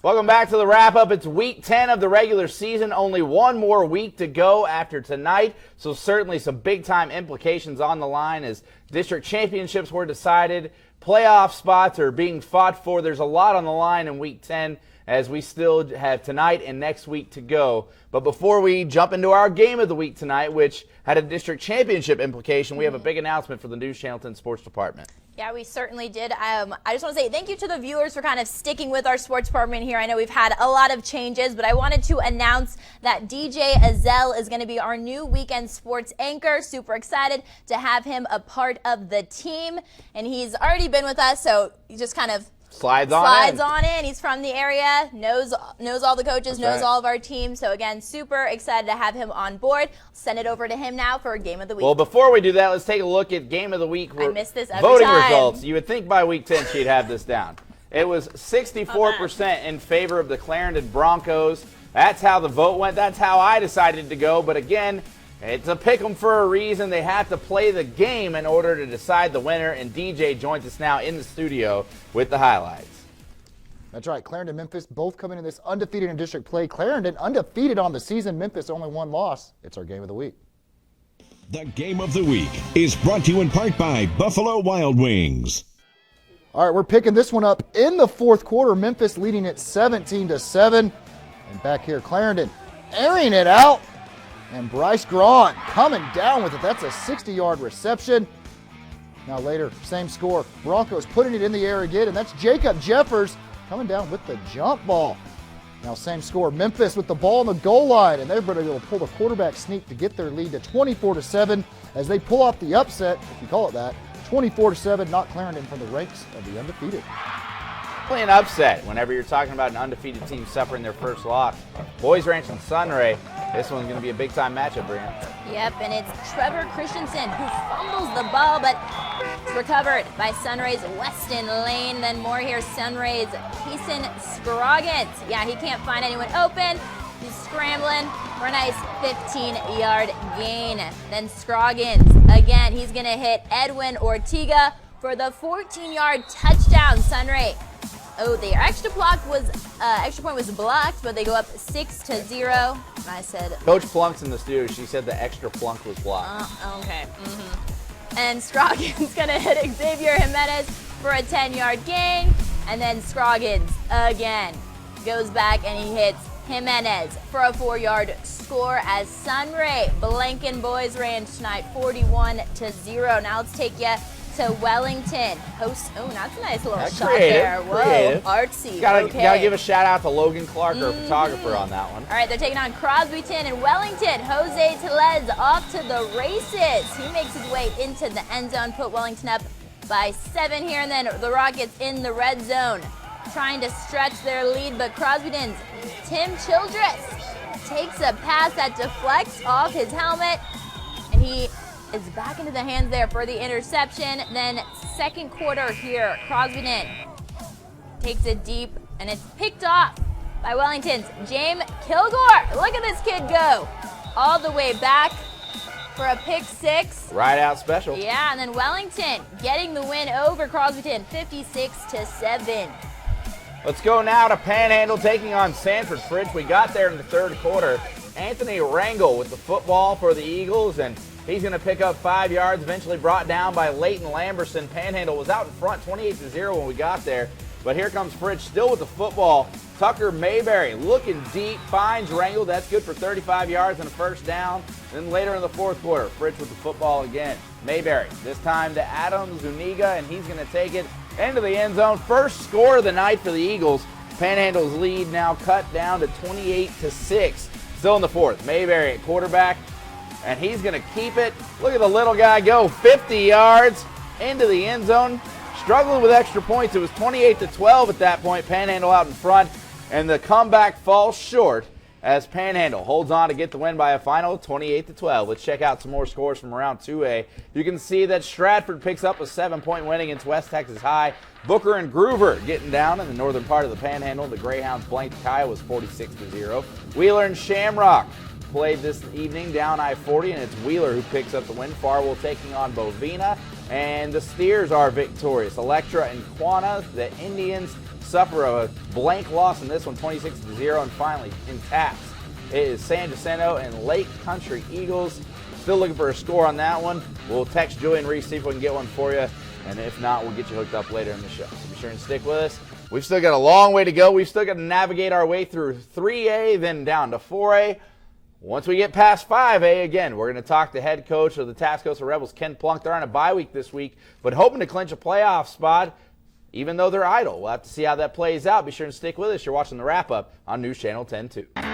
Welcome back to the wrap-up. It's week 10 of the regular season. Only one more week to go after tonight, so certainly some big-time implications on the line as district championships were decided. Playoff spots are being fought for. There's a lot on the line in week 10 as we still have tonight and next week to go. But before we jump into our game of the week tonight, which had a district championship implication, we have a big announcement for the News Channel 10 Sports Department. Yeah, we certainly did. I just want to say thank you to the viewers for kind of sticking with our sports department here. I know we've had a lot of changes, but I wanted to announce that DJ Azell is going to be our new weekend sports anchor. Super excited to have him a part of the team. And he's already been with us, so he just kind of slides on in. He's from the area, knows all the coaches, knows all of our teams. So again, super excited to have him on board. Send it over to him now for Game of the Week. Well, before we do that, let's take a look at Game of the Week. I miss this every voting time. Results. You would think by week 10 she'd have this down. It was 64% in favor of the Clarendon Broncos. That's how the vote went. That's how I decided to go. But again, it's a pick 'em for a reason. They have to play the game in order to decide the winner, and DJ joins us now in the studio with the highlights. That's right. Clarendon, Memphis, both coming in this undefeated in district play. Clarendon undefeated on the season. Memphis only one loss. It's our Game of the Week. The Game of the Week is brought to you in part by Buffalo Wild Wings. All right, we're picking this one up in the fourth quarter. Memphis leading it 17-7. And back here, Clarendon airing it out. And Bryce Grawn coming down with it. That's a 60-yard reception. Now later, same score. Broncos putting it in the air again, and that's Jacob Jeffers coming down with the jump ball. Now same score. Memphis with the ball on the goal line, and they're going to pull the quarterback sneak to get their lead to 24-7 as they pull off the upset, if you call it that. 24-7, knock Clarendon from the ranks of the undefeated. An upset whenever you're talking about an undefeated team suffering their first loss. Boys Ranch and Sunray. This one's going to be a big-time matchup, Brian. Yep, and it's Trevor Christensen who fumbles the ball, but it's recovered by Sunray's Weston Lane. Then more here, Sunray's Keeson Scroggins. Yeah, he can't find anyone open. He's scrambling for a nice 15-yard gain. Then Scroggins, again, he's going to hit Edwin Ortega for the 14-yard touchdown. Sunray. Oh, the extra point was blocked, but they go up 6-0. I said, Coach Plunk's in the studio. She said the extra plunk was blocked. Okay. And Scroggins gonna hit Xavier Jimenez for a 10-yard gain, and then Scroggins again goes back and he hits Jimenez for a 4-yard score as Sunray blanking Boys Ranch tonight, 41-0. Now let's take you to Wellington. Hosts. Oh, that's a nice little shot there. Whoa, creative. Artsy. Gotta give a shout out to Logan Clark, our photographer, on that one. All right, they're taking on Crosby and Wellington. Jose Telez off to the races. He makes his way into the end zone, put Wellington up by 7 here, and then the Rockets in the red zone, trying to stretch their lead, but Crosbyton's Tim Childress takes a pass that deflects off his helmet, and he is back into the hands there for the interception. Then second quarter here, Crosbyton takes it deep, and it's picked off by Wellington's James Kilgore. Look at this kid go all the way back for a pick 6. Right out special. Yeah, and then Wellington getting the win over Crosbyton, 56-7. Let's go now to Panhandle taking on Sanford. Fridge, we got there in the third quarter. Anthony Rangel with the football for the Eagles, and he's going to pick up 5 yards, eventually brought down by Leighton Lamberson. Panhandle was out in front 28-0 when we got there. But here comes Fridge still with the football. Tucker Mayberry looking deep, finds Rangel. That's good for 35 yards and a first down. Then later in the fourth quarter, Fridge with the football again. Mayberry, this time to Adam Zuniga, and he's going to take it into the end zone. First score of the night for the Eagles. Panhandle's lead now cut down to 28-6. Still in the fourth. Mayberry at quarterback, and he's going to keep it. Look at the little guy go 50 yards into the end zone. Struggling with extra points. It was 28-12 at that point. Panhandle out in front, and the comeback falls short as Panhandle holds on to get the win by a final 28-12. Let's check out some more scores from around 2A. You can see that Stratford picks up a 7-point win against West Texas High. Booker and Groover getting down in the northern part of the Panhandle. The Greyhounds blanked Kiowa's 46-0. Wheeler and Shamrock played this evening down I-40, and it's Wheeler who picks up the win. Farwell taking on Bovina, and the Steers are victorious. Electra and Quanah, the Indians suffer a blank loss in this one, 26-0. And finally, in taps, it is San Jacinto and Lake Country Eagles. Still looking for a score on that one. We'll text Joey and Reese, see if we can get one for you. And if not, we'll get you hooked up later in the show. So be sure and stick with us. We've still got a long way to go. We've still got to navigate our way through 3A, then down to 4A. Once we get past 5A, again, we're going to talk to head coach of the Tascosa Rebels, Ken Plunk. They're on a bye week this week, but hoping to clinch a playoff spot, even though they're idle. We'll have to see how that plays out. Be sure and stick with us. You're watching the wrap-up on News Channel 10-2.